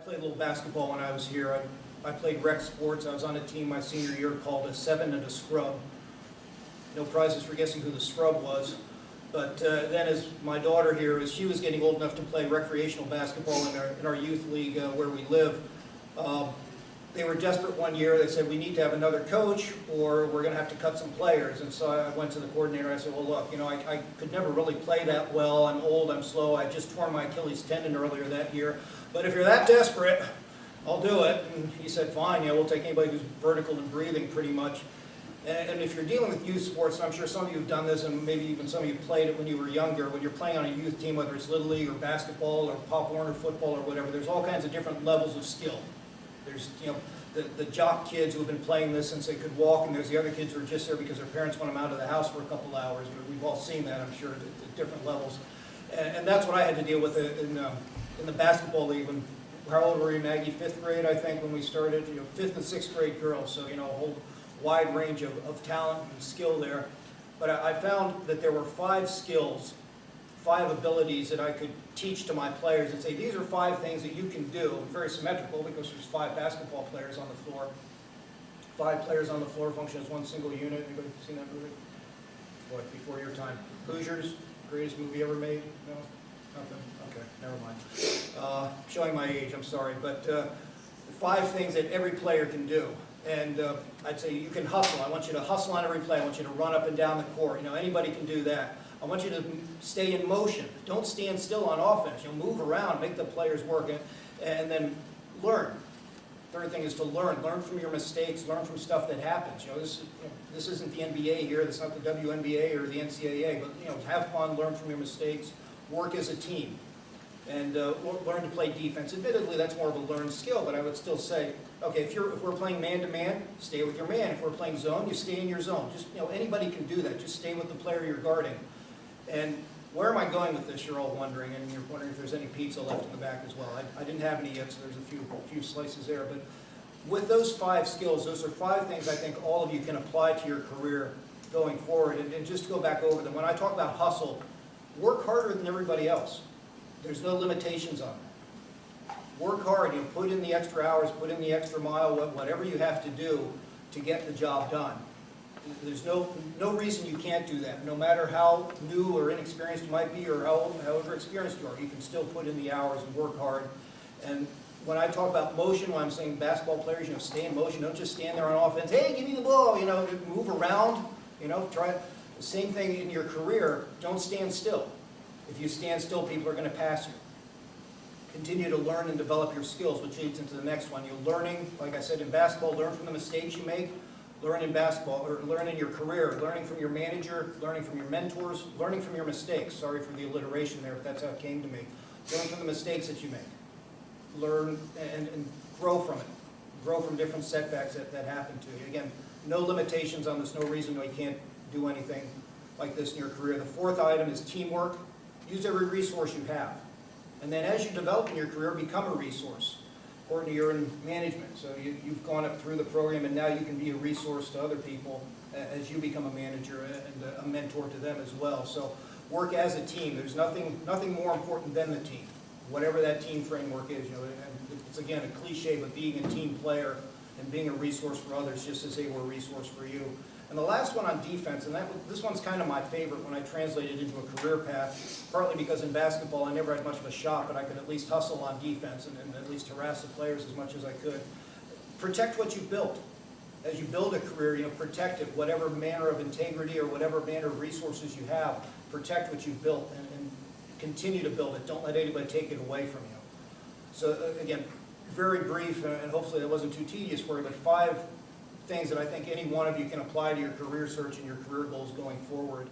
played a little basketball when I was here. I played rec sports. I was on a team my senior year called a 7 and a scrub. No prizes for guessing who the scrub was. But then as my daughter here, as she was getting old enough to play recreational basketball in our youth league where we live, they were desperate one year. They said, we need to have another coach or we're going to have to cut some players. And so I went to the coordinator. I said, well, look, you know, I could never really play that well. I'm old, I'm slow. I just tore my Achilles tendon earlier that year. But if you're that desperate, I'll do it. And he said, fine, we'll take anybody who's vertical and breathing pretty much. And if you're dealing with youth sports, and I'm sure some of you have done this, and maybe even some of you played it when you were younger, when you're playing on a youth team, whether it's Little League or basketball or Pop Warner football or whatever, there's all kinds of different levels of skill. There's, the jock kids who have been playing this since they could walk, and there's the other kids who are just there because their parents want them out of the house for a couple hours. We've all seen that, I'm sure, at different levels. And that's what I had to deal with in the basketball league. When, how old were you, Maggie? 5th grade, I think, when we started. 5th and 6th grade girls, so a whole wide range of talent and skill there. But I found that there were 5 skills, 5 abilities that I could teach to my players and say, these are 5 things that you can do. Very symmetrical because there's 5 basketball players on the floor. 5 players on the floor function as one single unit. Anybody seen that movie? What, before your time? Hoosiers, greatest movie ever made? No? Nothing? Okay, never mind. Showing my age, I'm sorry. But 5 things that every player can do. And I'd say you can hustle. I want you to hustle on every play. I want you to run up and down the court. Anybody can do that. I want you to stay in motion. Don't stand still on offense. Move around, make the players work, and then learn. Third thing is to learn. Learn from your mistakes. Learn from stuff that happens. This isn't the NBA here. This is not the WNBA or the NCAA. But have fun. Learn from your mistakes. Work as a team, and learn to play defense. Admittedly, that's more of a learned skill. But I would still say, okay, if we're playing man-to-man, stay with your man. If we're playing zone, you stay in your zone. Just anybody can do that. Just stay with the player you're guarding. And where am I going with this, you're all wondering, and you're wondering if there's any pizza left in the back as well. I didn't have any yet, so there's a few slices there. But with those 5 skills, those are 5 things I think all of you can apply to your career going forward. And just to go back over them, when I talk about hustle, work harder than everybody else. There's no limitations on it. Work hard, put in the extra hours, put in the extra mile, whatever you have to do to get the job done. There's no reason you can't do that. No matter how new or inexperienced you might be or however experienced you are, you can still put in the hours and work hard. And when I talk about motion, when I'm saying basketball players, stay in motion. Don't just stand there on offense. Hey, give me the ball. Move around. Try the same thing in your career. Don't stand still. If you stand still, people are going to pass you. Continue to learn and develop your skills, which leads into the next one. You're learning, like I said, in basketball, learn from the mistakes you make. Learn in basketball, or learn in your career, learning from your manager, learning from your mentors, learning from your mistakes. Sorry for the alliteration there, if that's how it came to me. Learn from the mistakes that you make. Learn and grow from it. Grow from different setbacks that happen to you. Again, no limitations on this, no reason why you can't do anything like this in your career. The 4th item is teamwork. Use every resource you have. And then as you develop in your career, become a resource. According to you're in management, so you've gone up through the program and now you can be a resource to other people as you become a manager and a mentor to them as well. So work as a team. There's nothing more important than the team, whatever that team framework is. And it's again a cliche, but being a team player and being a resource for others just as they were a resource for you. And the last one on defense, and this one's kind of my favorite when I translate it into a career path, partly because in basketball I never had much of a shot, but I could at least hustle on defense and at least harass the players as much as I could. Protect what you built. As you build a career, protect it. Whatever manner of integrity or whatever manner of resources you have, protect what you've built and continue to build it. Don't let anybody take it away from you. So again, very brief, and hopefully that wasn't too tedious for you, but 5 things that I think any one of you can apply to your career search and your career goals going forward.